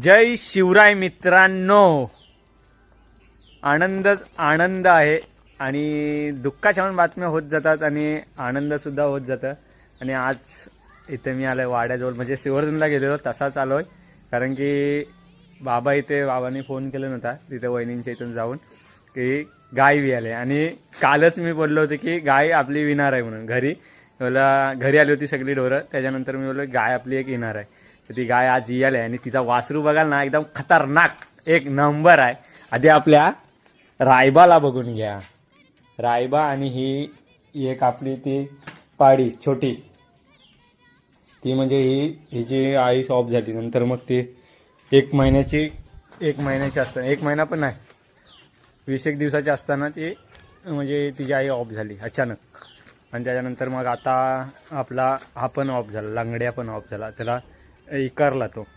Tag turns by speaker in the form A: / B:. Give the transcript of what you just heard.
A: जय शिवराय मित्रांनो. आनंद आहे आणि दुःखाच्या पण बातम्या होत जातात आणि आनंद सुद्धा होत जातं. आणि आज इथे मी आलोय वाड्याजवळ, म्हणजे सिवर्धनला गेलेलो तसाच आलोय. कारण की बाबांनी फोन केला नव्हता तिथे वहिनींच्या इथून जाऊन की गाय वियाले. आणि कालच मी बोललो होतो की गाय आपली विणार आहे म्हणून. घरी आली होती सगळी ढोरं. त्याच्यानंतर मी बोललो गाय आपली एक येणार आहे. तर ती गाय आज यायला आणि तिचा वासरू बघाल ना, एकदम खतरनाक एक नंबर आहे. आधी आपल्या रायबाला बघून घ्या. रायबा आणि ही एक आपली ती पाडी छोटी, ती म्हणजे हिची आई ऑफ झाली. नंतर मग ती एक महिन्याची असताना, एक महिना पण नाही, 20 दिवसाची असताना ती म्हणजे तिची आई ऑफ झाली अचानक. आणि त्याच्यानंतर मग आता आपला हा पण ऑफ झाला, लंगड्या पण ऑफ झाला. त्याला इकारला तो.